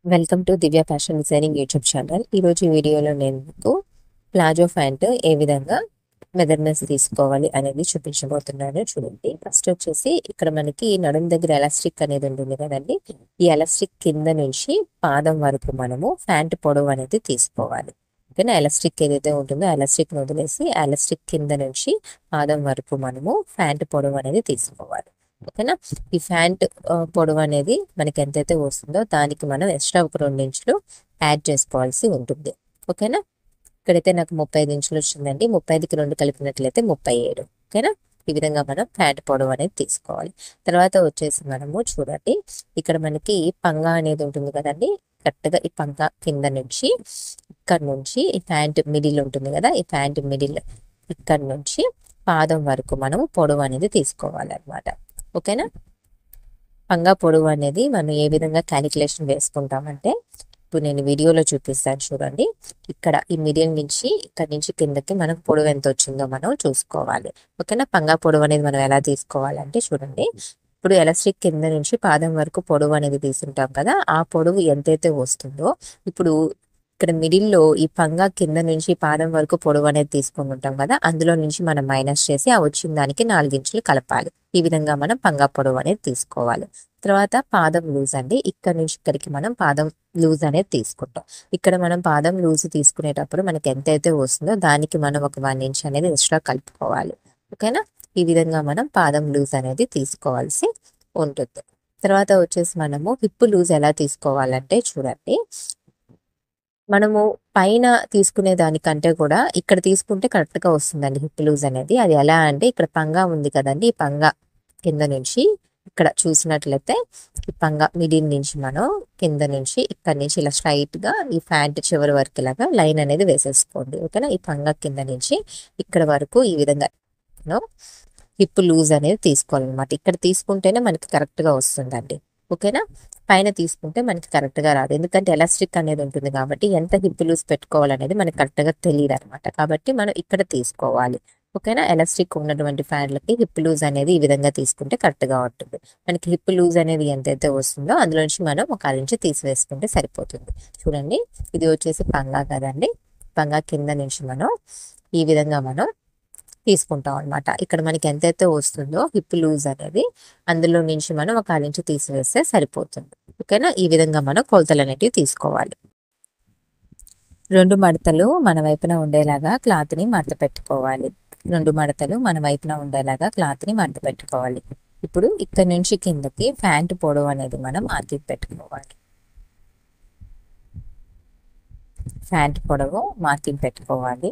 Welcome to Divya fashion designing YouTube channel. ఈరోజు ఈ వీడియోలో నేను మీకు ప్లాజో ప్యాంట్ ఏ విధంగా మెజర్మెంట్స్ తీసుకోవాలి అనేది చూపించబోతున్నాను. చూడండి, ఫస్ట్ వచ్చేసి ఇక్కడ మనకి నడుము దగ్గర ఎలాస్టిక్ అనేది ఉంటుంది కదండి. ఈ ఎలాస్టిక్ కింద నుంచి పాదం వరకు మనము ప్యాంట్ పొడవు అనేది తీసుకోవాలి. ఓకేనా? ఎలాస్టిక్ ఏదైతే ఉంటుందో ఎలాస్టిక్ వదిలేసి ఎలాస్టిక్ కింద నుంచి పాదం వరకు మనము ప్యాంట్ పొడవు అనేది తీసుకోవాలి. ఓకేనా? ఈ ప్యాంట్ పొడవు అనేది మనకి ఎంతైతే వస్తుందో దానికి మనం ఎక్స్ట్రా ఒక 2 ఇంచులు యాడ్ చేసుకోవాల్సి ఉంటుంది. ఓకేనా? ఇక్కడైతే నాకు 35 ఇంచులు వచ్చిందండి. 35కి 2 కలిపినట్లయితే 37. ఓకేనా? ఈ విధంగా మనం ప్యాంట్ పొడవు అనేది తీసుకోవాలి. తర్వాత వచ్చేసి మనము చూడండి, ఇక్కడ మనకి పంగా అనేది ఉంటుంది కదండి. కరెక్ట్గా ఈ పంగా కింద నుంచి ఇక్కడ నుంచి ఈ ప్యాంట్ మిడిల్ ఉంటుంది కదా, ఈ ప్యాంట్ మిడిల్ ఇక్కడ నుంచి పాదం వరకు మనము పొడవు అనేది తీసుకోవాలి అనమాట. ఓకేనా? పంగా పొడవు అనేది మనం ఏ విధంగా క్యాలిక్యులేషన్ వేసుకుంటామంటే ఇప్పుడు నేను వీడియోలో చూపిస్తాను చూడండి. ఇక్కడ ఈ మిడిల్ నుంచి ఇక్కడ నుంచి కిందకి మనకు పొడవు ఎంత వచ్చిందో మనం చూసుకోవాలి. ఓకేనా? పంగా పొడవు అనేది మనం ఎలా తీసుకోవాలంటే చూడండి, ఇప్పుడు ఎలాస్టిక్ కింద నుంచి పాదం వరకు పొడవు అనేది తీసుకుంటాం కదా, ఆ పొడవు ఎంతైతే వస్తుందో ఇప్పుడు ఇక్కడ మిడిల్లో ఈ పంగా కింద నుంచి పాదం వరకు పొడవు అనేది తీసుకుని ఉంటాం కదా, అందులో నుంచి మనం మైనస్ చేసి ఆ వచ్చిన దానికి 4 ఇంచులు కలపాలి. ఈ విధంగా మనం పంగా పొడవు అనేది తీసుకోవాలి. తర్వాత పాదం లూజ్ అండి. ఇక్కడ నుంచి ఇక్కడికి మనం పాదం లూజ్ అనేది తీసుకుంటాం. ఇక్కడ మనం పాదం లూజ్ తీసుకునేటప్పుడు మనకి ఎంతైతే వస్తుందో దానికి మనం ఒక 1 ఇంచ్ అనేది ఎక్స్ట్రా కలుపుకోవాలి. ఓకేనా? ఈ విధంగా మనం పాదం లూజ్ అనేది తీసుకోవాల్సి ఉంటుంది. తర్వాత వచ్చేసి మనము హిప్ లూజ్ ఎలా తీసుకోవాలంటే చూడండి, మనము పైన తీసుకునే దానికంటే కూడా ఇక్కడ తీసుకుంటే కరెక్ట్గా వస్తుందండి హిప్ లూజ్ అనేది. అది ఎలా అంటే ఇక్కడ పంగా ఉంది కదండి, ఈ పంగా కింద నుంచి ఇక్కడ చూసినట్లయితే ఈ పంగా మిడిల్ నుంచి మనం కింద నుంచి ఇక్కడ నుంచి ఇలా స్ట్రైట్గా ఈ ప్యాంట్ చివరి వరకు ఇలాగా లైన్ అనేది వేసేసుకోండి. ఓకేనా? ఈ పంగా కింద నుంచి ఇక్కడ వరకు ఈ విధంగా హిప్ లూజ్ అనేది తీసుకోవాలన్నమాట. ఇక్కడ తీసుకుంటేనే మనకి కరెక్ట్గా వస్తుందండి. ఓకేనా? పైన తీసుకుంటే మనకి కరెక్ట్గా రాదు, ఎందుకంటే ఎలాస్టిక్ అనేది ఉంటుంది కాబట్టి ఎంత హిప్ లూజ్ పెట్టుకోవాలనేది మనకి కరెక్ట్గా తెలియదు అనమాట. కాబట్టి మనం ఇక్కడ తీసుకోవాలి. ఓకేనా? ఎలాస్టిక్ ఉన్నటువంటి ఫ్యాన్లకి హిప్ లూజ్ అనేది ఈ విధంగా తీసుకుంటే కరెక్ట్గా ఉంటుంది. మనకి హిప్ లూజ్ అనేది ఎంతైతే వస్తుందో అందులో నుంచి మనం ఒక 1 ఇంచు తీసివేసుకుంటే సరిపోతుంది. చూడండి, ఇది వచ్చేసి పంగా కదండి. పంగా కింద నుంచి మనం ఈ విధంగా మనం తీసుకుంటాం అనమాట. ఇక్కడ మనకి ఎంతైతే వస్తుందో హిప్ లూజ్ అనేది అందులో నుంచి మనం ఒక 1 ఇంచు తీసివేస్తే సరిపోతుంది. ఓకేనా? ఈ విధంగా మనం కొలతలు అనేటివి తీసుకోవాలి. 2 మడతలు మన వైపున ఉండేలాగా క్లాత్ని మడత పెట్టుకోవాలి. 2 మడతలు మన వైపున ఉండేలాగా క్లాత్ని మడత పెట్టుకోవాలి. ఇప్పుడు ఇక్కడ నుంచి కిందకి ప్యాంట్ పొడవు అనేది మనం మార్కింగ్ పెట్టుకోవాలి. ప్యాంట్ పొడవు మార్కింగ్ పెట్టుకోవాలి.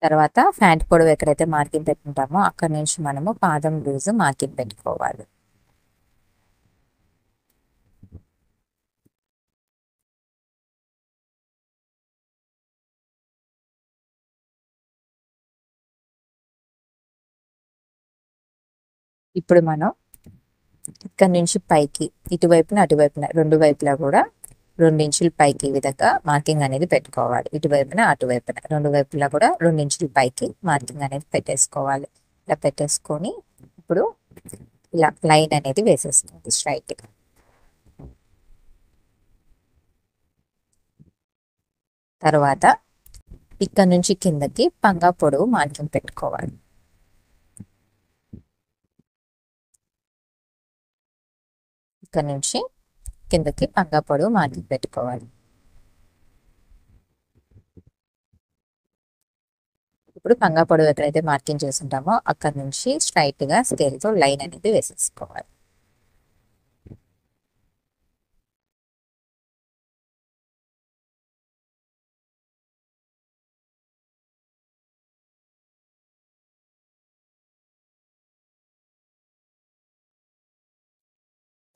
తర్వాత ప్యాంట్ పొడవు ఎక్కడైతే మార్కింగ్ పెట్టుకుంటామో అక్కడ నుంచి మనము పాదం లూజ్ మార్కింగ్ పెట్టుకోవాలి. ఇప్పుడు మనం ఇక్కడ నుంచి పైకి ఇటువైపున అటువైపున 2 వైపులా కూడా 2 ఇంచుల పైకి ఈ విధంగా మార్కింగ్ అనేది పెట్టుకోవాలి. ఇటువైపున అటువైపున 2 వైపులా కూడా 2 ఇంచుల పైకి మార్కింగ్ అనేది పెట్టేసుకోవాలి. ఇలా పెట్టేసుకొని ఇప్పుడు ఇలా లైన్ అనేది వేసేసుకోండి స్ట్రైట్గా. తర్వాత ఇక్కడ నుంచి కిందకి పంగా పొడవు మార్కింగ్ పెట్టుకోవాలి. ఇక్కడ నుంచి కిందకి పంగా పొడవు మార్కింగ్ పెట్టుకోవాలి. ఇప్పుడు పంగా పొడవు ఎక్కడైతే మార్కింగ్ చేసుకుంటామో అక్కడ నుంచి స్ట్రైట్గా స్కేల్తో లైన్ అనేది వేసేసుకోవాలి.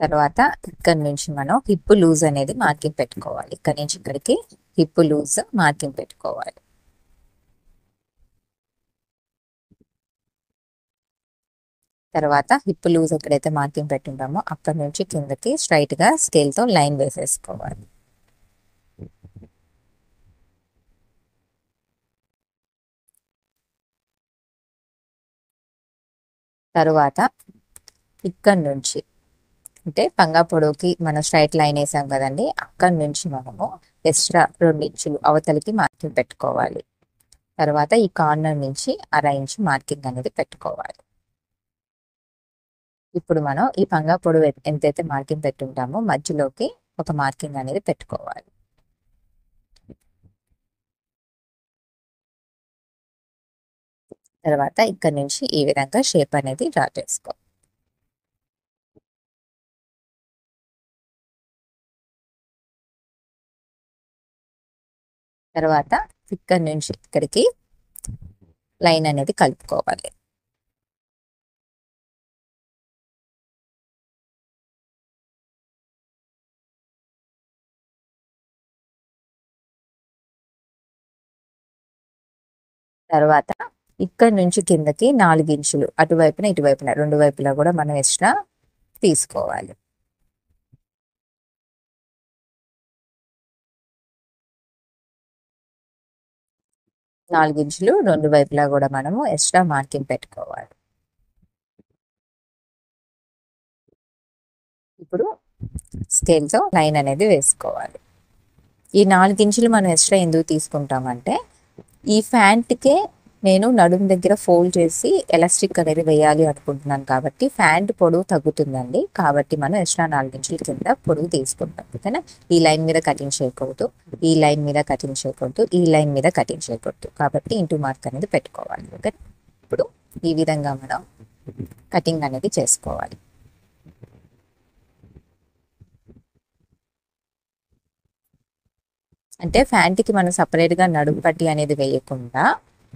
తర్వాత ఇక్కడ నుంచి మనం హిప్ లూజ్ అనేది మార్కింగ్ పెట్టుకోవాలి. ఇక్కడ నుంచి ఇక్కడికి హిప్ లూజ్ మార్కింగ్ పెట్టుకోవాలి. తర్వాత హిప్ లూజ్ ఎక్కడైతే మార్కింగ్ పెట్టుంటామో అక్కడ నుంచి కిందకి స్ట్రైట్గా స్కేల్తో లైన్ వేసేసుకోవాలి. తరువాత ఇక్కడ నుంచి అంటే పంగా పొడవుకి మనం స్ట్రైట్ లైన్ వేసాం కదండి, అక్కడి నుంచి మనము ఎక్స్ట్రా 2 ఇంచులు అవతలికి మార్కింగ్ పెట్టుకోవాలి. తర్వాత ఈ కార్నర్ నుంచి 1/2 ఇంచు మార్కింగ్ అనేది పెట్టుకోవాలి. ఇప్పుడు మనం ఈ పంగా పొడవు ఎంతైతే మార్కింగ్ పెట్టుంటామో మధ్యలోకి ఒక మార్కింగ్ అనేది పెట్టుకోవాలి. తర్వాత ఇక్కడ నుంచి ఈ విధంగా షేప్ అనేది డ్రా చేసుకోవాలి. తర్వాత ఇక్కడ నుంచి ఇక్కడికి లైన్ అనేది కలుపుకోవాలి. తర్వాత ఇక్కడ నుంచి కిందకి 4 ఇంచులు అటువైపున ఇటువైపున 2 వైపులా కూడా మనం ఎక్స్ట్రా తీసుకోవాలి. నాలుగు ఇంచులు 2 వైపులా కూడా మనము ఎక్స్ట్రా మార్కింగ్ పెట్టుకోవాలి. ఇప్పుడు స్కేల్తో లైన్ అనేది వేసుకోవాలి. ఈ 4 ఇంచులు మనం ఎక్స్ట్రా ఎందుకు తీసుకుంటామంటే ఈ ఫ్యాంట్కే నేను నడుము దగ్గర ఫోల్డ్ చేసి ఎలాస్టిక్ అనేది వేయాలి అనుకుంటున్నాను కాబట్టి ఫ్యాంట్ పొడవు తగ్గుతుందండి. కాబట్టి మనం ఎక్స్ట్రా 4 ఇంచుల కింద పొడవు తీసుకుంటాం. ఓకేనా? ఈ లైన్ మీద కటింగ్ చేయకూడదు, ఈ లైన్ మీద కటింగ్ చేయకూడదు, ఈ లైన్ మీద కటింగ్ చేయకూడదు. కాబట్టి ఇంటూ మార్క్ అనేది పెట్టుకోవాలి. ఓకే, ఇప్పుడు ఈ విధంగా మనం కటింగ్ అనేది చేసుకోవాలి. అంటే ఫ్యాంట్కి మనం సపరేట్గా నడుము పట్టి అనేది వేయకుండా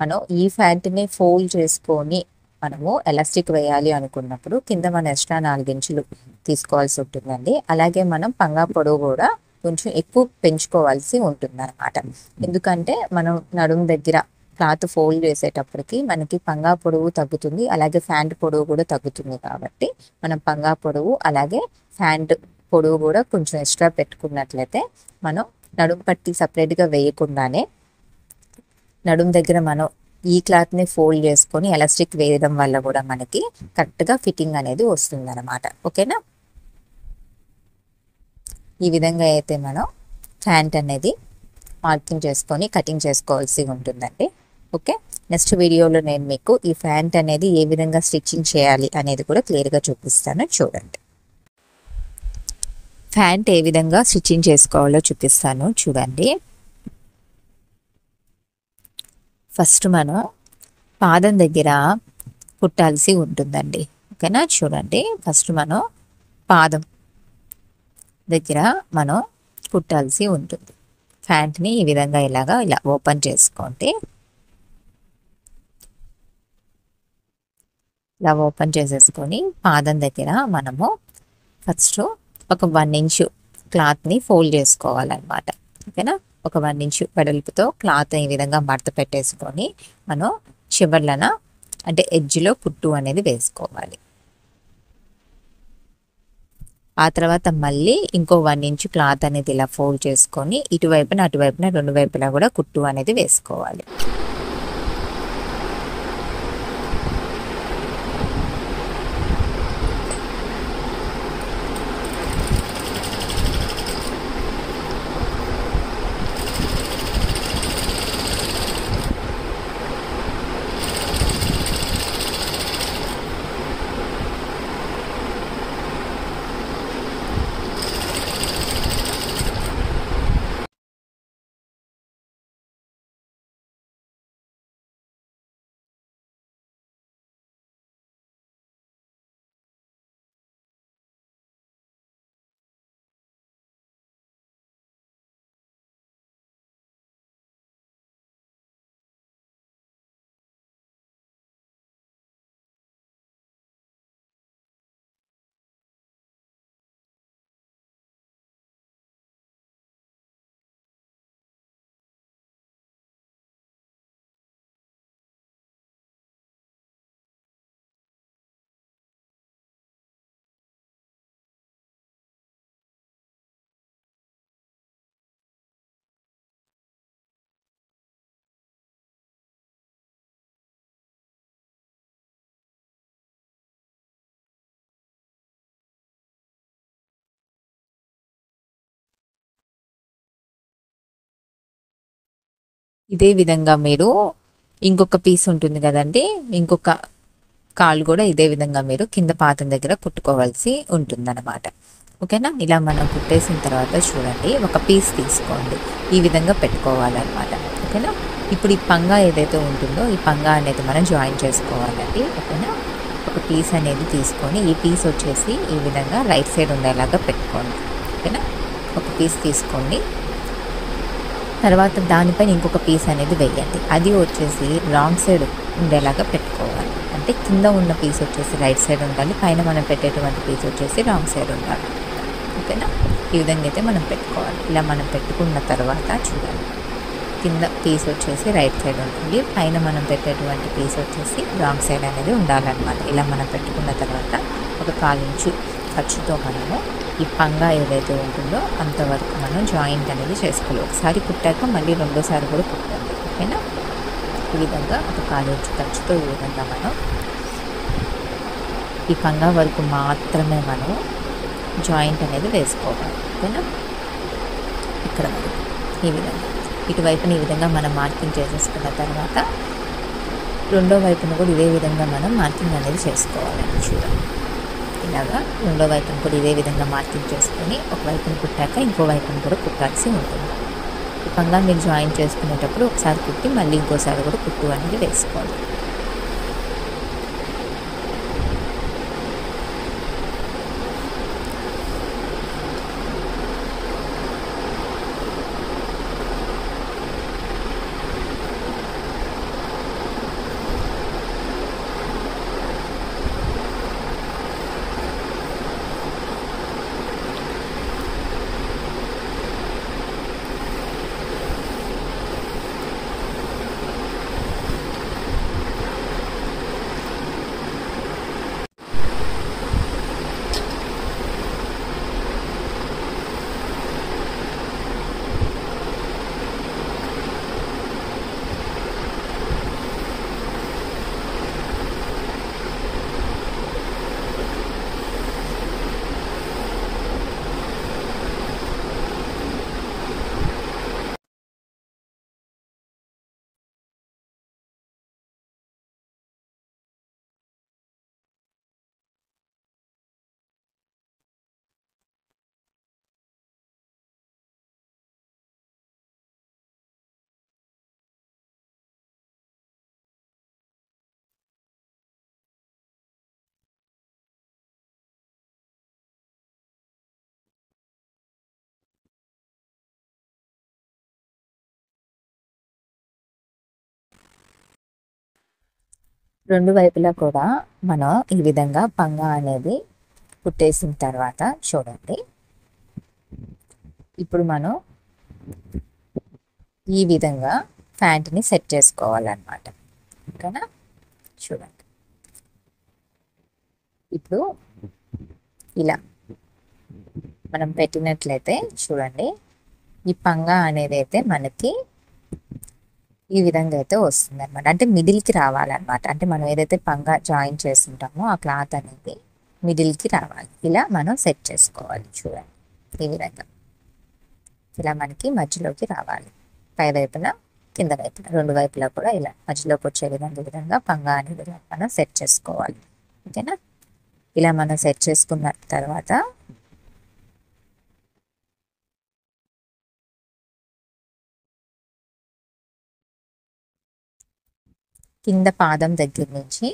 మనం ఈ ఫ్యాంట్ని ఫోల్డ్ చేసుకొని మనము ఎలాస్టిక్ వేయాలి అనుకున్నప్పుడు కింద మనం ఎక్స్ట్రా 4 ఇంచులు తీసుకోవాల్సి ఉంటుందండి. అలాగే మనం పంగా పొడవు కూడా కొంచెం ఎక్కువ పెంచుకోవాల్సి ఉంటుంది అనమాట. ఎందుకంటే మనం నడుము దగ్గర క్లాత్ ఫోల్డ్ చేసేటప్పటికి మనకి పంగా పొడవు తగ్గుతుంది, అలాగే ఫ్యాంట్ పొడవు కూడా తగ్గుతుంది. కాబట్టి మనం పంగా పొడవు అలాగే ఫ్యాంట్ పొడవు కూడా కొంచెం ఎక్స్ట్రా పెట్టుకున్నట్లయితే మనం నడుము పట్టి సపరేట్గా వేయకుండానే నడుము దగ్గర మనం ఈ క్లాత్ని ఫోల్డ్ చేసుకొని ఎలాస్టిక్ వేయడం వల్ల కూడా మనకి కరెక్ట్గా ఫిట్టింగ్ అనేది వస్తుంది అన్నమాట. ఓకేనా? ఈ విధంగా అయితే మనం ఫ్యాంట్ అనేది మార్కింగ్ చేసుకొని కటింగ్ చేసుకోవాల్సి ఉంటుందండి. ఓకే, నెక్స్ట్ వీడియోలో నేను మీకు ఈ ఫ్యాంట్ అనేది ఏ విధంగా స్టిచ్చింగ్ చేయాలి అనేది కూడా క్లియర్గా చూపిస్తాను. చూడండి, ఫ్యాంట్ ఏ విధంగా స్టిచ్చింగ్ చేసుకోవాలో చూపిస్తాను. చూడండి, ఫస్ట్ మనం పాదం దగ్గర కుట్టాల్సి ఉంటుందండి. ఓకేనా? చూడండి, ఫస్ట్ మనం పాదం దగ్గర మనం కుట్టాల్సి ఉంటుంది. ఫ్యాంట్ని ఈ విధంగా ఇలా ఓపెన్ చేసుకోండి. ఇలా ఓపెన్ చేసేసుకొని పాదం దగ్గర మనము ఫస్ట్ ఒక 1 ఇంచు క్లాత్ని ఫోల్డ్ చేసుకోవాలన్నమాట. ఓకేనా? ఒక 1 ఇంచు వెడల్పుతో క్లాత్ ఈ విధంగా మడత పెట్టేసుకొని మనం చివర్లన అంటే ఎడ్జ్లో కుట్టు అనేది వేసుకోవాలి. ఆ తర్వాత మళ్ళీ ఇంకో 1 ఇంచు క్లాత్ అనేది ఇలా ఫోల్డ్ చేసుకొని ఇటువైపున అటువైపున 2 వైపులా కూడా కుట్టు అనేది వేసుకోవాలి. ఇదే విధంగా మీరు ఇంకొక పీస్ ఉంటుంది కదండి, ఇంకొక కాలు కూడా ఇదే విధంగా మీరు కింద పాదం దగ్గర కుట్టుకోవాల్సి ఉంటుందన్నమాట. ఓకేనా? ఇలా మనం కుట్టేసిన తర్వాత చూడండి, ఒక పీస్ తీసుకోండి, ఈ విధంగా పెట్టుకోవాలన్నమాట. ఓకేనా? ఇప్పుడు ఈ పంగా ఏదైతే ఉంటుందో ఈ పంగా అనేది మనం జాయిన్ చేసుకోవాలండి. ఓకేనా? ఒక పీస్ అనేది తీసుకొని ఈ పీస్ వచ్చేసి ఈ విధంగా రైట్ సైడ్ ఉండేలాగా పెట్టుకోండి. ఓకేనా? ఒక పీస్ తీసుకోండి, తర్వాత దానిపైన ఇంకొక పీస్ అనేది వేయండి. అది వచ్చేసి రాంగ్ సైడ్ ఉండేలాగా పెట్టుకోవాలి. అంటే కింద ఉన్న పీస్ వచ్చేసి రైట్ సైడ్ ఉండాలి, పైన మనం పెట్టేటువంటి పీస్ వచ్చేసి రాంగ్ సైడ్ ఉండాలి. ఓకేనా? ఈ విధంగా అయితే మనం పెట్టుకోవాలి. ఇలా మనం పెట్టుకున్న తర్వాత చూడండి, కింద పీస్ వచ్చేసి రైట్ సైడ్ ఉంటుంది, పైన మనం పెట్టేటువంటి పీస్ వచ్చేసి రాంగ్ సైడ్ అనేది ఉండాలన్నమాట. ఇలా మనం పెట్టుకున్న తర్వాత ఒక 1/4 ఇంచు ఖర్చుతో మనము ఈ పంగా ఏదైతే ఉంటుందో అంతవరకు మనం జాయింట్ అనేది చేసుకోవాలి. ఒకసారి కుట్టాక మళ్ళీ రెండోసారి కూడా కుట్టండి. ఓకేనా? ఈ విధంగా ఒక 1/4 ఇంచు ఖర్చుతో ఈ విధంగా మనం ఈ పంగా వరకు మాత్రమే మనం జాయింట్ అనేది వేసుకోవాలి. ఓకేనా? ఇక్కడ వరకు ఈ విధంగా ఇటువైపున ఈ విధంగా మనం మార్కింగ్ చేసేసుకున్న తర్వాత రెండో వైపున కూడా ఇదే విధంగా మనం మార్కింగ్ అనేది చేసుకోవాలండి. చూడండి, ఇలాగా రెండో వైపున కూడా ఇదే విధంగా మార్కింగ్ చేసుకొని ఒక వైపున కుట్టాక ఇంకో వైపున కూడా కుట్టాల్సి ఉంటుంది. ఈ పంగా మీరు జాయిన్ చేసుకునేటప్పుడు ఒకసారి కుట్టి మళ్ళీ ఇంకోసారి కూడా కుట్టు అనేది వేసుకోవాలి. రెండు వైపులా కూడా మనం ఈ విధంగా పంగా అనేది కుట్టేసిన తర్వాత చూడండి, ఇప్పుడు మనం ఈ విధంగా ప్యాంట్ని సెట్ చేసుకోవాలన్నమాట. ఓకేనా? చూడండి, ఇప్పుడు ఇలా మనం పెట్టినట్లయితే చూడండి, ఈ పంగా అనేది అయితే మనకి ఈ విధంగా అయితే వస్తుంది అనమాట. అంటే మిడిల్కి రావాలన్నమాట. అంటే మనం ఏదైతే పంగా జాయిన్ చేస్తుంటామో ఆ క్లాత్ అనేది మిడిల్కి రావాలి. ఇలా మనం సెట్ చేసుకోవాలి. చూడండి, ఈ విధంగా ఇలా మనకి మధ్యలోకి రావాలి. పై వైపున కింద వైపున రెండు వైపులా కూడా ఇలా మధ్యలోకి వచ్చే విధంగా పంగా అనేది మనం సెట్ చేసుకోవాలి. ఓకేనా? ఇలా మనం సెట్ చేసుకున్న తర్వాత కింద పాదం దగ్గర నుంచి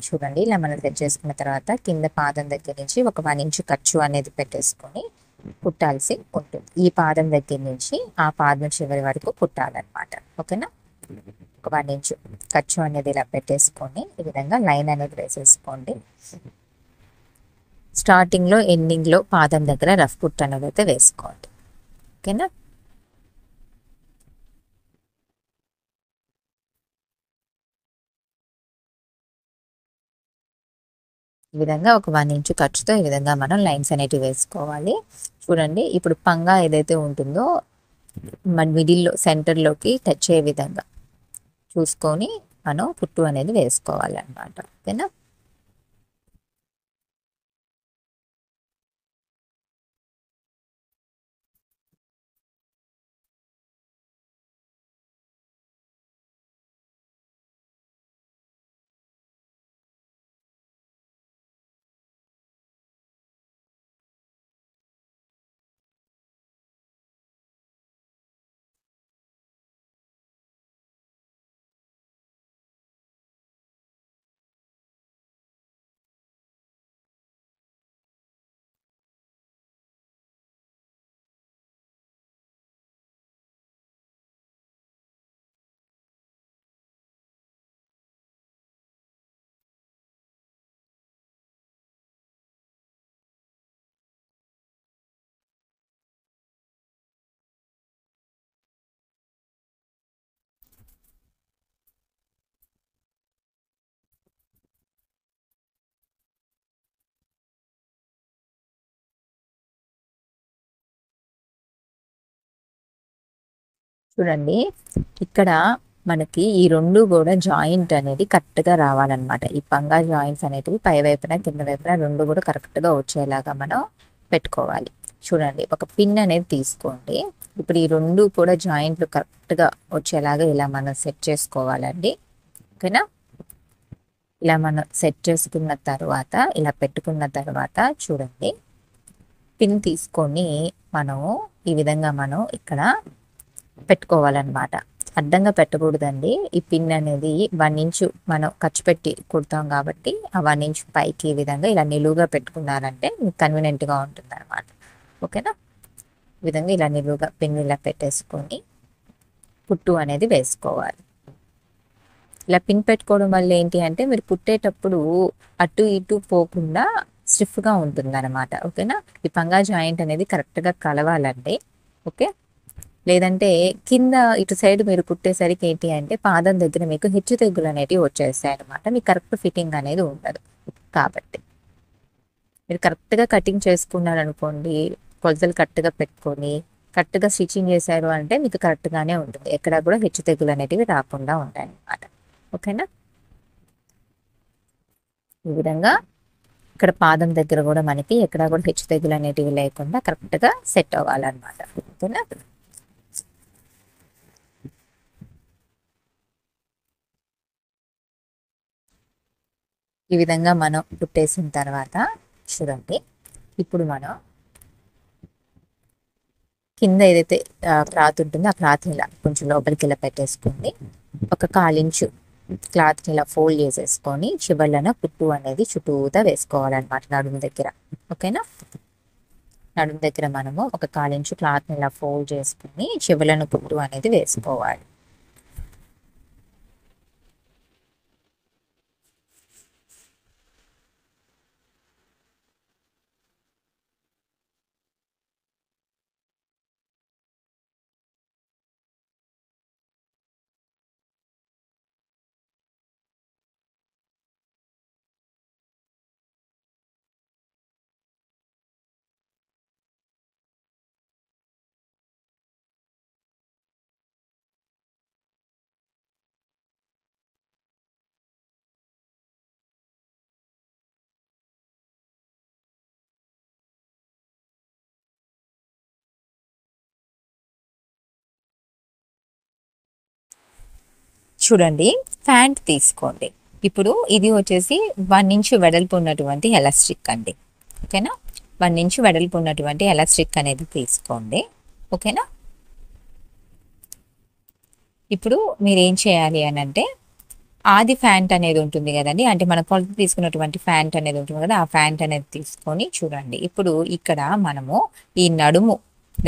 చూడండి, ఇలా మనం సెట్ చేసుకున్న తర్వాత కింద పాదం దగ్గర నుంచి ఒక 1 ఇంచు ఖర్చు అనేది పెట్టేసుకొని కుట్టాల్సి ఉంటుంది. ఈ పాదం దగ్గర నుంచి ఆ పాదం చివరి వరకు కుట్టాలన్నమాట. ఓకేనా? ఒక 1 ఇంచు ఖర్చు అనేది ఇలా పెట్టేసుకొని ఈ విధంగా లైన్ అనేది వేసేసుకోండి. స్టార్టింగ్లో ఎండింగ్లో పాదం దగ్గర రఫ్ కుట్ అనేది అయితే వేసుకోండి. ఓకేనా? ఈ విధంగా ఒక 1 ఇంచు ఖర్చుతో ఈ విధంగా మనం లైన్స్ అనేటివి వేసుకోవాలి. చూడండి, ఇప్పుడు పంగా ఏదైతే ఉంటుందో మన మిడిల్లో సెంటర్లోకి టచ్ అయ్యే విధంగా చూసుకొని మనం కుట్టు అనేది వేసుకోవాలన్నమాట. ఓకేనా? చూడండి ఇక్కడ మనకి ఈ రెండు కూడా జాయింట్ అనేది కరెక్ట్గా రావాలన్నమాట. ఈ పంగా జాయింట్స్ అనేటివి పై వైపున కింద వైపున రెండు కూడా కరెక్ట్గా వచ్చేలాగా మనం పెట్టుకోవాలి. చూడండి ఒక పిన్ అనేది తీసుకోండి. ఇప్పుడు ఈ రెండు కూడా జాయింట్లు కరెక్ట్గా వచ్చేలాగా ఇలా మనం సెట్ చేసుకోవాలండి. ఓకేనా? ఇలా మనం సెట్ చేసుకున్న తర్వాత ఇలా పెట్టుకున్న తర్వాత చూడండి పిన్ తీసుకొని మనము ఈ విధంగా మనం ఇక్కడ పెట్టుకోవాలన్నమాట. అడ్డంగా పెట్టకూడదండి. ఈ పిన్ అనేది 1 ఇంచు మనం ఖర్చు పెట్టి కుడతాం కాబట్టి ఆ 1 ఇంచు పైకి ఈ విధంగా ఇలా నిలువుగా పెట్టుకున్నారంటే మీకు కన్వీనియంట్గా ఉంటుంది అనమాట. ఓకేనా? ఈ విధంగా ఇలా నిలువుగా పిన్ ఇలా పెట్టేసుకొని కుట్టు అనేది వేసుకోవాలి. ఇలా పిన్ పెట్టుకోవడం వల్ల ఏంటి అంటే మీరు కుట్టేటప్పుడు అటు ఇటు పోకుండా స్టిఫ్గా ఉంటుంది అనమాట. ఓకేనా? ఈ పంగా జాయింట్ అనేది కరెక్ట్గా కలవాలండి. ఓకే, లేదంటే కింద ఇటు సైడ్ మీరు కుట్టేసరికి ఏంటి అంటే పాదం దగ్గర మీకు హెచ్చు తెగ్గులు అనేటివి వచ్చేస్తాయి అనమాట. మీకు కరెక్ట్ ఫిట్టింగ్ అనేది ఉండదు. కాబట్టి మీరు కరెక్ట్గా కటింగ్ చేసుకున్నారనుకోండి, కొలతలు కరెక్ట్గా పెట్టుకొని కరెక్ట్గా స్టిచ్చింగ్ చేశారు అంటే మీకు కరెక్ట్గానే ఉంటుంది. ఎక్కడ కూడా హెచ్చు తెగ్గులు అనేటివి రాకుండా ఉంటాయి అన్నమాట. ఓకేనా? ఈ విధంగా ఇక్కడ పాదం దగ్గర కూడా మనకి ఎక్కడ కూడా హెచ్చు తెగ్గులు అనేటివి లేకుండా కరెక్ట్గా సెట్ అవ్వాలన్నమాట. ఓకేనా? ఈ విధంగా మనం కుట్టేసిన తర్వాత చూడండి ఇప్పుడు మనం కింద ఏదైతే క్లాత్ ఉంటుందో ఆ క్లాత్ని ఇలా కొంచెం లోపలికి ఇలా పెట్టేసుకోండి. ఒక 1/4 ఇంచు క్లాత్ని ఇలా ఫోల్డ్ చేసేసుకొని చివరన కుట్టు అనేది చుట్టూతా వేసుకోవాలన్నమాట నడుము దగ్గర. ఓకేనా? నడుము దగ్గర మనము ఒక 1/4 ఇంచు క్లాత్ని ఇలా ఫోల్డ్ చేసుకుని చివరన కుట్టు అనేది వేసుకోవాలి. చూడండి ప్యాంట్ తీసుకోండి. ఇప్పుడు ఇది వచ్చేసి 1 ఇంచు వెడల్పు ఉన్నటువంటి ఎలాస్టిక్ అండి. ఓకేనా? 1 ఇంచు వెడల్పు ఉన్నటువంటి ఎలాస్టిక్ అనేది తీసుకోండి. ఓకేనా? ఇప్పుడు మీరు ఏం చేయాలి అని అంటే ఆది ఫ్యాంట్ అనేది ఉంటుంది కదండి, అంటే మన కొలత తీసుకున్నటువంటి ఫ్యాంట్ అనేది ఉంటుంది కదా, ఆ ఫ్యాంట్ అనేది తీసుకొని చూడండి ఇప్పుడు ఇక్కడ మనము ఈ నడుము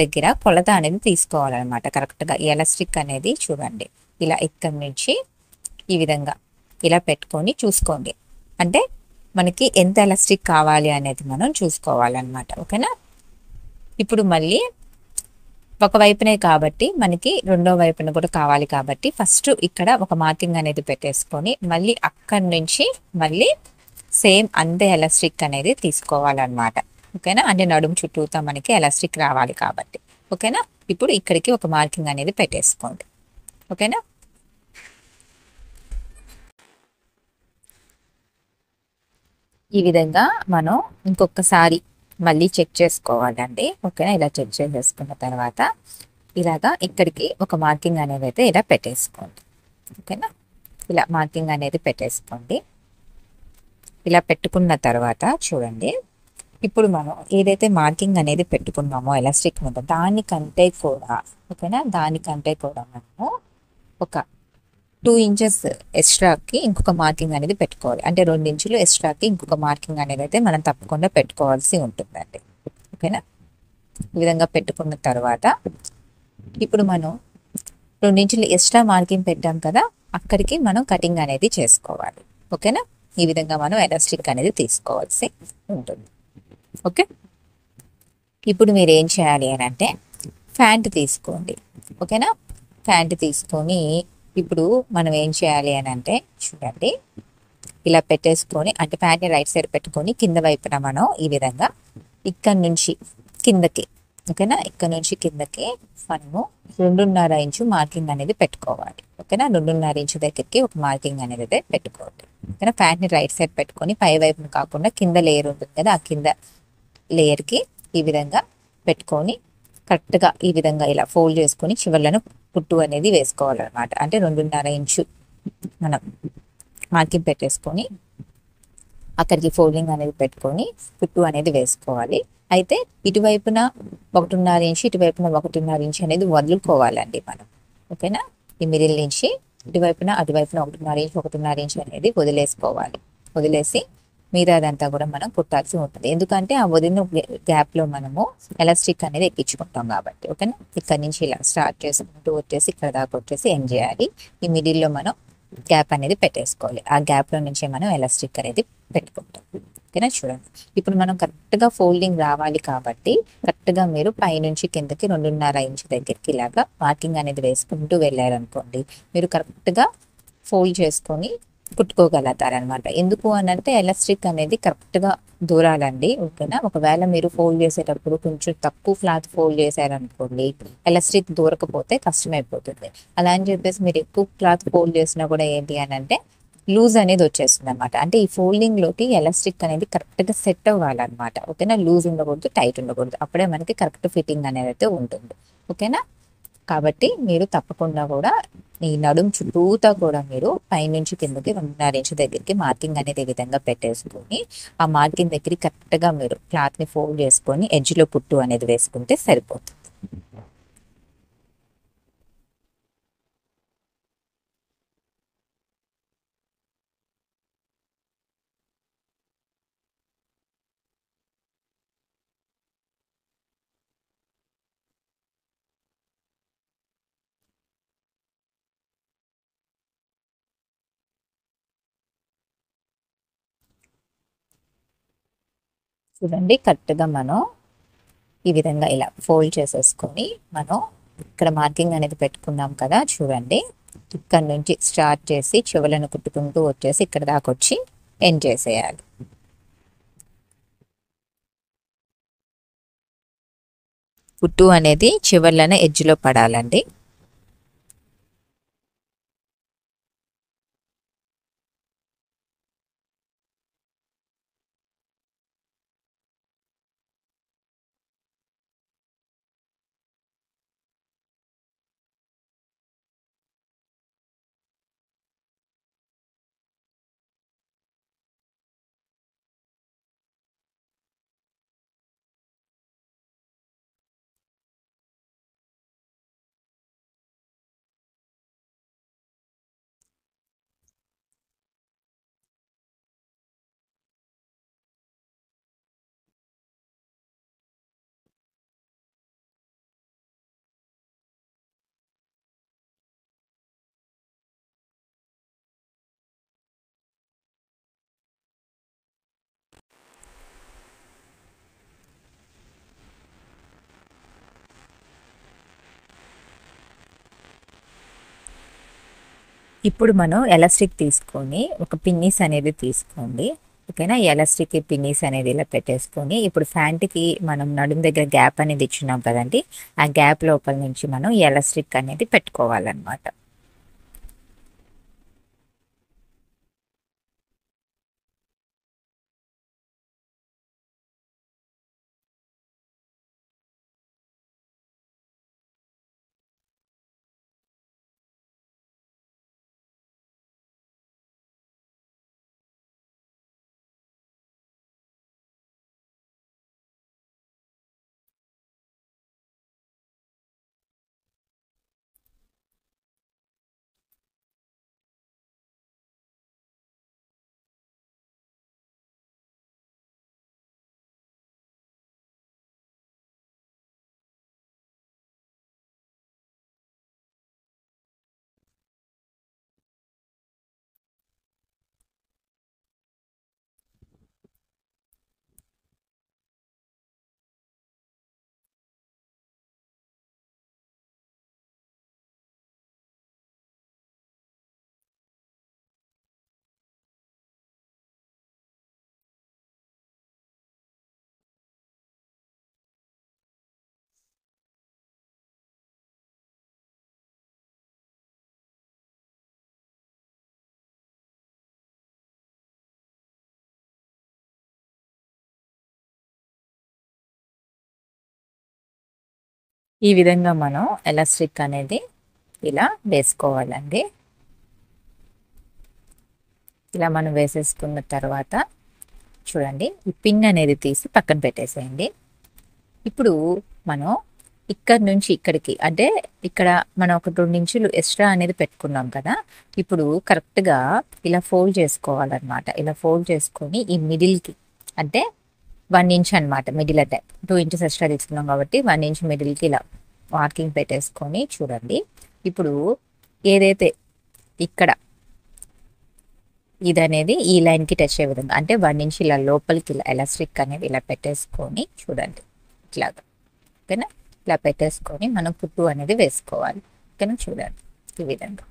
దగ్గర కొలత అనేది తీసుకోవాలన్నమాట. కరెక్ట్గా ఎలాస్టిక్ అనేది చూడండి ఇలా ఇక్కడి నుంచి ఈ విధంగా ఇలా పెట్టుకొని చూసుకోండి. అంటే మనకి ఎంత ఎలాస్టిక్ కావాలి అనేది మనం చూసుకోవాలన్నమాట. ఓకేనా? ఇప్పుడు మళ్ళీ ఒక వైపునే కాబట్టి మనకి రెండో వైపున కూడా కావాలి కాబట్టి ఫస్ట్ ఇక్కడ ఒక మార్కింగ్ అనేది పెట్టేసుకొని మళ్ళీ అక్కడి నుంచి మళ్ళీ సేమ్ అంతే ఎలాస్టిక్ అనేది తీసుకోవాలన్నమాట. ఓకేనా? అంటే నడుము చుట్టూతా మనకి ఎలాస్టిక్ రావాలి కాబట్టి. ఓకేనా? ఇప్పుడు ఇక్కడికి ఒక మార్కింగ్ అనేది పెట్టేసుకోండి. ఓకేనా? ఈ విధంగా మనం ఇంకొకసారి మళ్ళీ చెక్ చేసుకోవాలండి. ఓకేనా? ఇలా చెక్ చేసేసుకున్న తర్వాత ఇలాగా ఇక్కడికి ఒక మార్కింగ్ అనేది అయితే ఇలా పెట్టేసుకోండి. ఓకేనా? ఇలా మార్కింగ్ అనేది పెట్టేసుకోండి. ఇలా పెట్టుకున్న తర్వాత చూడండి ఇప్పుడు మనం ఏదైతే మార్కింగ్ అనేది పెట్టుకున్నామో ఎలాస్టిక్ మీద దానికంటే కూడా ఓకేనా దానికంటే కూడా మనము ఒక 2 ఇంచెస్ ఎక్స్ట్రాకి ఇంకొక మార్కింగ్ అనేది పెట్టుకోవాలి. అంటే 2 ఇంచులు ఎక్స్ట్రాకి ఇంకొక మార్కింగ్ అనేది అయితే మనం తప్పకుండా పెట్టుకోవాల్సి ఉంటుందండి. ఓకేనా? ఈ విధంగా పెట్టుకున్న తర్వాత ఇప్పుడు మనం 2 ఇంచులు ఎక్స్ట్రా మార్కింగ్ పెట్టాం కదా, అక్కడికి మనం కటింగ్ అనేది చేసుకోవాలి. ఓకేనా? ఈ విధంగా మనం ఎలాస్టిక్ అనేది తీసుకోవాల్సి ఉంటుంది. ఓకే, ఇప్పుడు మీరు ఏం చేయాలి అని అంటే ప్యాంట్ తీసుకోండి. ఓకేనా? ప్యాంట్ తీసుకొని ఇప్పుడు మనం ఏం చేయాలి అని అంటే చూడండి ఇలా పెట్టేసుకొని అంటే ప్యాంట్ని రైట్ సైడ్ పెట్టుకొని కింద వైపున మనం ఈ విధంగా ఇక్కడ నుంచి కిందకి ఓకేనా. ఇక్కడ నుంచి కిందకి మనము 2.5 ఇంచు మార్కింగ్ అనేది పెట్టుకోవాలి. ఓకేనా, 2.5 ఇంచు దగ్గరికి ఒక మార్కింగ్ అనేది అయితే పెట్టుకోవాలి. ఓకేనా, ప్యాంట్ని రైట్ సైడ్ పెట్టుకొని పై వైపును కాకుండా కింద లేయర్ ఉంటుంది కదా, ఆ కింద లేయర్కి ఈ విధంగా పెట్టుకొని కరెక్ట్గా ఈ విధంగా ఇలా ఫోల్డ్ చేసుకొని చివర్లను కుట్టు అనేది వేసుకోవాలన్నమాట. అంటే 2.5 ఇంచు మనం మార్కింగ్ పెట్టేసుకొని అక్కడికి ఫోల్డింగ్ అనేది పెట్టుకొని కుట్టు అనేది వేసుకోవాలి. అయితే ఇటువైపున 1.5 ఇంచు, ఇటువైపున 1.5 ఇంచు అనేది వదులుకోవాలండి మనం. ఓకేనా, ఈ మిడిల్ నుంచి ఇటువైపున అటువైపున 1.5 ఇంచు 1.5 ఇంచు అనేది వదిలేసుకోవాలి. వదిలేసి మిగతాదంతా కూడా మనం కుట్టాల్సి ఉంటుంది. ఎందుకంటే ఆ వదిలిన గ్యాప్లో మనము ఎలాస్టిక్ అనేది ఎక్కించుకుంటాం కాబట్టి. ఓకేనా, ఇక్కడ నుంచి ఇలా స్టార్ట్ చేసుకుంటూ వచ్చేసి ఇక్కడ దాకా వచ్చేసి ఎండ్ చేయాలి. ఈ మిడిల్లో మనం గ్యాప్ అనేది పెట్టేసుకోవాలి. ఆ గ్యాప్లో నుంచి మనం ఎలాస్టిక్ అనేది పెట్టుకుంటాం. ఓకేనా, చూడండి ఇప్పుడు మనం కరెక్ట్గా ఫోల్డింగ్ రావాలి కాబట్టి కరెక్ట్గా మీరు పైనుంచి కిందకి 2.5 ఇంచు దగ్గరికి ఇలాగా మార్కింగ్ అనేది వేసుకుంటూ వెళ్ళారనుకోండి, మీరు కరెక్ట్గా ఫోల్డ్ చేసుకొని కుట్టుకోగలుగుతారనమాట. ఎందుకు అని అంటే ఎలాస్టిక్ అనేది కరెక్ట్గా దూరాలండి. ఓకేనా, ఒకవేళ మీరు ఫోల్డ్ చేసేటప్పుడు కొంచెం తక్కువ క్లాత్ ఫోల్డ్ చేశారనుకోండి, ఎలాస్టిక్ దూరకపోతే కష్టమైపోతుంది. అలా అని చెప్పేసి మీరు ఎక్కువ క్లాత్ ఫోల్డ్ చేసినా కూడా ఏంటి అని అంటే లూజ్ అనేది వచ్చేస్తుంది అనమాట. అంటే ఈ ఫోల్డింగ్ లోకి ఎలాస్టిక్ అనేది కరెక్ట్గా సెట్ అవ్వాలన్నమాట. ఓకేనా, లూజ్ ఉండకూడదు, టైట్ ఉండకూడదు, అప్పుడే మనకి కరెక్ట్ ఫిట్టింగ్ అనేది అయితే ఉంటుంది. ఓకేనా, కాబట్టి మీరు తప్పకుండా కూడా ఈ నడుం చుట్టూతా కూడా మీరు పైనుంచి కిందకి 2.5 ఇంచు దగ్గరికి మార్కింగ్ అనేది ఈ విధంగా పెట్టేసుకొని ఆ మార్కింగ్ దగ్గరికి కరెక్ట్గా మీరు క్లాత్ని ఫోల్డ్ చేసుకొని ఎడ్జ్లో కుట్టు అనేది వేసుకుంటే సరిపోతుంది. చూడండి, కరెక్ట్గా మనం ఈ విధంగా ఇలా ఫోల్డ్ చేసేసుకొని మనం ఇక్కడ మార్కింగ్ అనేది పెట్టుకున్నాం కదా, చూడండి ఇక్కడ నుంచి స్టార్ట్ చేసి చెవులను కుట్టుకుంటూ వచ్చేసి ఇక్కడ దాకా వచ్చి ఎండ్ చేసేయాలి. కుట్టు అనేది చివర్లను ఎడ్జ్లో పడాలండి. ఇప్పుడు మనం ఎలాస్టిక్ తీసుకొని ఒక పిన్నీస్ అనేది తీసుకోండి. ఓకేనా, ఎలాస్టిక్ పిన్నీస్ అనేది ఇలా పెట్టేసుకొని ఇప్పుడు ఫ్యాంట్కి మనం నడుము దగ్గర గ్యాప్ అనేది ఇచ్చినాం కదండి, ఆ గ్యాప్ లోపల నుంచి మనం ఎలాస్టిక్ అనేది పెట్టుకోవాలన్నమాట. ఈ విధంగా మనం ఎలాస్టిక్ అనేది ఇలా వేసుకోవాలండి. ఇలా మనం వేసేసుకున్న తర్వాత చూడండి, ఈ పిన్ అనేది తీసి పక్కన పెట్టేసేయండి. ఇప్పుడు మనం ఇక్కడ నుంచి ఇక్కడికి, అంటే ఇక్కడ మనం ఒక 2 ఇంచులు ఎక్స్ట్రా అనేది పెట్టుకున్నాం కదా, ఇప్పుడు కరెక్ట్గా ఇలా ఫోల్డ్ చేసుకోవాలన్నమాట. ఇలా ఫోల్డ్ చేసుకొని ఈ మిడిల్కి, అంటే 1 ఇంచ్ అనమాట మిడిల్, అంటే 2 ఇంచెస్ ఎక్స్ట్రా తీసుకున్నాం కాబట్టి 1 ఇంచ్ మిడిల్కి ఇలా మార్కింగ్ పెట్టేసుకొని చూడండి. ఇప్పుడు ఏదైతే ఇక్కడ ఇది అనేది ఈ లైన్కి టచ్ అయ్యే విధంగా, అంటే 1 ఇంచ్ ఇలా లోపలికి ఇలా ఎలాస్టిక్ అనేది ఇలా పెట్టేసుకొని చూడండి ఇట్లాగా. ఓకేనా? ఇలా పెట్టేసుకొని మనం కుట్టు అనేది వేసుకోవాలి. ఓకేనా? చూడండి ఈ విధంగా.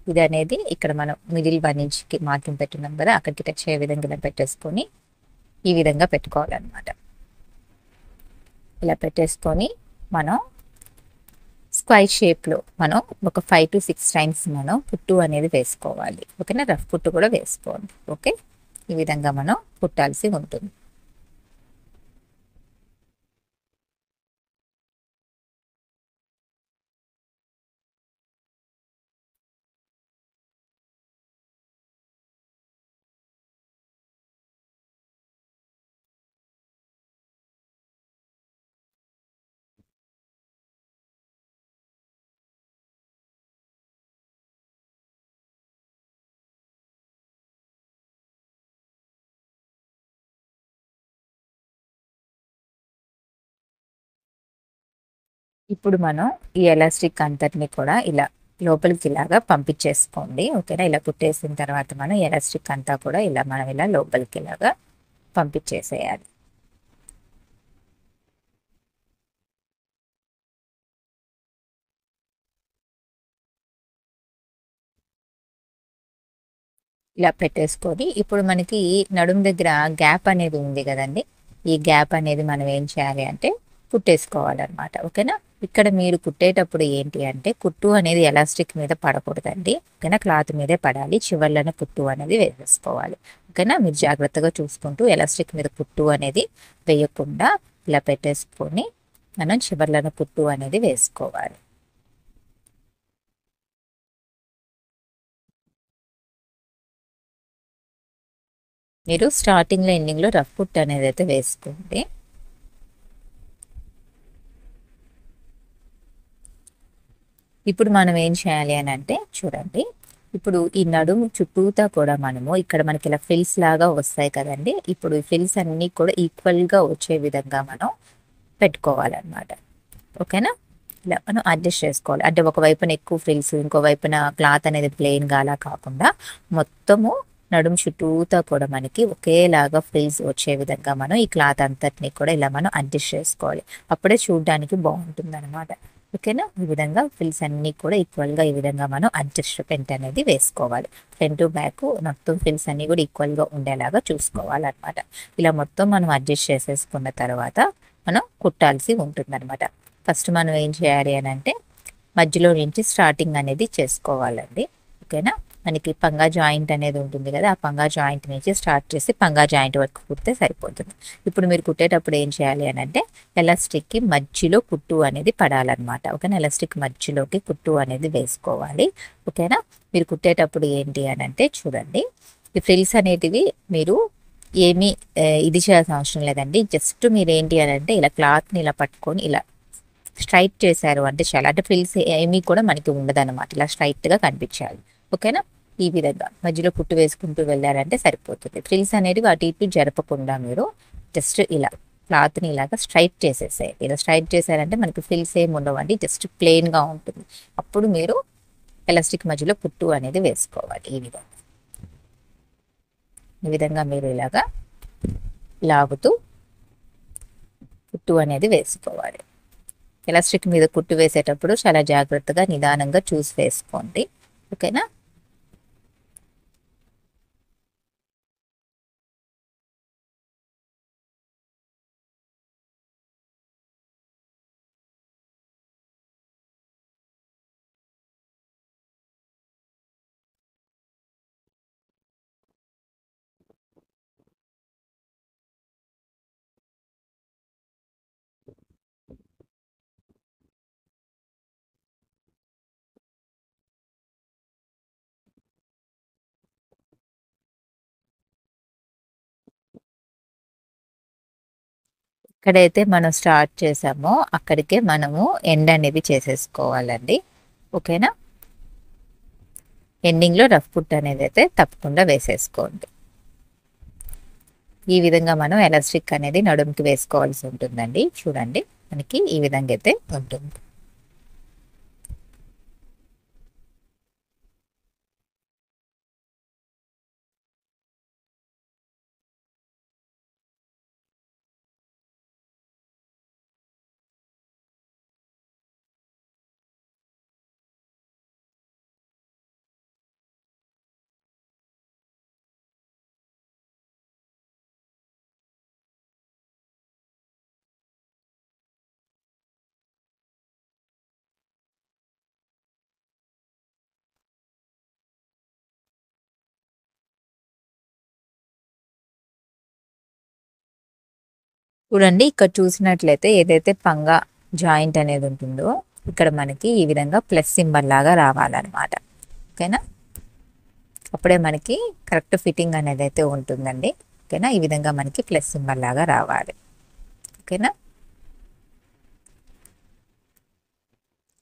ఇది అనేది ఇక్కడ మనం మిడిల్ 1 ఇంచ్కి మార్కింగ్ పెట్టున్నాం కదా, అక్కడికి టచ్ అయ్యే విధంగా ఇలా పెట్టేసుకొని ఈ విధంగా పెట్టుకోవాలన్నమాట. ఇలా పెట్టేసుకొని మనం స్క్వైర్ షేప్లో మనం ఒక 5 to 6 టైమ్స్ మనం కుట్టు అనేది వేసుకోవాలి. ఓకేనా? రఫ్ కుట్టు కూడా వేసుకోండి. ఓకే, ఈ విధంగా మనం కుట్టాల్సి ఉంటుంది. ఇప్పుడు మనం ఈ ఎలాస్టిక్ అంతటిని కూడా ఇలా లోపలికి ఇలాగా పంపించేసుకోండి. ఓకేనా? ఇలా కుట్టేసిన తర్వాత మనం ఎలాస్టిక్ అంతా కూడా ఇలా మనం ఇలా లోపలికి ఇలాగా పంపించేసేయాలి. ఇలా పెట్టేసుకొని ఇప్పుడు మనకి నడుము దగ్గర గ్యాప్ అనేది ఉంది కదండి, ఈ గ్యాప్ అనేది మనం ఏం చేయాలి అంటే కుట్టేసుకోవాలన్నమాట. ఓకేనా? ఇక్కడ మీరు కుట్టేటప్పుడు ఏంటి అంటే కుట్టు అనేది ఎలాస్టిక్ మీద పడకూడదండి. ఓకేనా? క్లాత్ మీదే పడాలి. చివర్లను కుట్టు అనేది వేసేసుకోవాలి. ఓకేనా? మీరు జాగ్రత్తగా చూసుకుంటూ ఎలాస్టిక్ మీద కుట్టు అనేది వేయకుండా ఇలా పెట్టేసుకొని మనం చివర్లను కుట్టు అనేది వేసుకోవాలి. మీరు స్టార్టింగ్లో ఎండింగ్లో రఫ్ కుట్ అనేది అయితే వేసుకోండి. ఇప్పుడు మనం ఏం చేయాలి అని అంటే చూడండి, ఇప్పుడు ఈ నడుము చుట్టూతా కూడా మనము ఇక్కడ మనకి ఇలా ఫిల్స్ లాగా వస్తాయి కదండి, ఇప్పుడు ఈ ఫిల్స్ అన్నీ కూడా ఈక్వల్గా వచ్చే విధంగా మనం పెట్టుకోవాలన్నమాట. ఓకేనా? ఇలా మనం అడ్జస్ట్ చేసుకోవాలి. అంటే ఒకవైపున ఎక్కువ ఫ్రిల్స్, ఇంకో వైపున క్లాత్ అనేది ప్లెయిన్గా అలా కాకుండా మొత్తము నడుము చుట్టూతా కూడా మనకి ఒకేలాగా ఫ్రిల్స్ వచ్చే విధంగా మనం ఈ క్లాత్ అంతటిని కూడా ఇలా మనం అడ్జస్ట్ చేసుకోవాలి. అప్పుడే చూడడానికి బాగుంటుంది అనమాట. ఓకేనా? ఈ విధంగా ఫ్రిల్స్ అన్నీ కూడా ఈక్వల్గా ఈ విధంగా మనం అడ్జస్ట్మెంట్ అనేది వేసుకోవాలి. ఫ్రంట్ బ్యాక్ మొత్తం ఫ్రిల్స్ అన్నీ కూడా ఈక్వల్గా ఉండేలాగా చూసుకోవాలన్నమాట. ఇలా మొత్తం మనం అడ్జస్ట్ చేసేసుకున్న తర్వాత మనం కుట్టాల్సి ఉంటుందన్నమాట. ఫస్ట్ మనం ఏం చేయాలి అని అంటే మధ్యలో నుంచి స్టార్టింగ్ అనేది చేసుకోవాలండి. ఓకేనా? మనకి పంగా జాయింట్ అనేది ఉంటుంది కదా, ఆ పంగా జాయింట్ నుంచి స్టార్ట్ చేసి పంగా జాయింట్ వరకు కుడితే సరిపోతుంది. ఇప్పుడు మీరు కుట్టేటప్పుడు ఏం చేయాలి అని అంటే ఎలాస్టిక్కి మధ్యలో కుట్టు అనేది పడాలన్నమాట. ఓకేనా? ఎలాస్టిక్ మధ్యలోకి కుట్టు అనేది వేసుకోవాలి. ఓకేనా? మీరు కుట్టేటప్పుడు ఏంటి అని అంటే చూడండి, ఈ ఫ్రిల్స్ అనేటివి మీరు ఏమీ ఇది చేయాల్సిన అవసరం లేదండి. జస్ట్ మీరు ఏంటి అని అంటే ఇలా క్లాత్ని ఇలా పట్టుకొని ఇలా స్ట్రైట్ చేశారు అంటే చాలా, అంటే ఫ్రిల్స్ ఏమీ కూడా మనకి ఉండదన్నమాట. ఇలా స్ట్రైట్గా కనిపించాలి. ఓకేనా? ఈ విధంగా మధ్యలో కుట్టు వేసుకుంటూ వెళ్ళారంటే సరిపోతుంది. ఫ్రిల్స్ అనేవి అటు ఇటు జరపకుండా మీరు జస్ట్ ఇలా క్లాత్ని ఇలాగా స్ట్రైట్ చేసేసాయి. ఇలా స్ట్రైట్ చేశారంటే మనకి ఫ్రిల్స్ ఏమి ఉండవండి, జస్ట్ ప్లెయిన్గా ఉంటుంది. అప్పుడు మీరు ఎలాస్టిక్ మధ్యలో కుట్టు అనేది వేసుకోవాలి. ఈ విధంగా మీరు ఇలాగా లాగుతూ కుట్టు అనేది వేసుకోవాలి. ఎలాస్టిక్ మీద కుట్టు వేసేటప్పుడు చాలా జాగ్రత్తగా నిదానంగా చూసి వేసుకోండి. ఓకేనా? ఎక్కడైతే మనం స్టార్ట్ చేసామో అక్కడికే మనము ఎండ్ అనేది చేసేసుకోవాలండి. ఓకేనా? ఎండింగ్లో రఫ్ కుట్ అనేది అయితే తప్పకుండా వేసేసుకోండి. ఈ విధంగా మనం ఎలాస్టిక్ అనేది నడుముకి వేసుకోవాల్సి ఉంటుందండి. చూడండి, మనకి ఈ విధంగా అయితే ఉంటుంది. చూడండి, ఇక్కడ చూసినట్లయితే ఏదైతే పంగా జాయింట్ అనేది ఉంటుందో ఇక్కడ మనకి ఈ విధంగా ప్లస్ సింబల్ లాగా రావాలన్నమాట. ఓకేనా? అప్పుడే మనకి కరెక్ట్ ఫిట్టింగ్ అనేది అయితే ఉంటుందండి. ఓకేనా? ఈ విధంగా మనకి ప్లస్ సింబల్ లాగా రావాలి. ఓకేనా?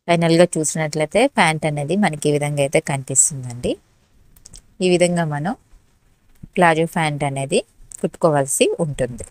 ఫైనల్గా చూసినట్లయితే ప్యాంట్ అనేది మనకి ఈ విధంగా అయితే కనిపిస్తుందండి. ఈ విధంగా మనం ప్లాజో ప్యాంట్ అనేది కుట్టుకోవాల్సి ఉంటుంది.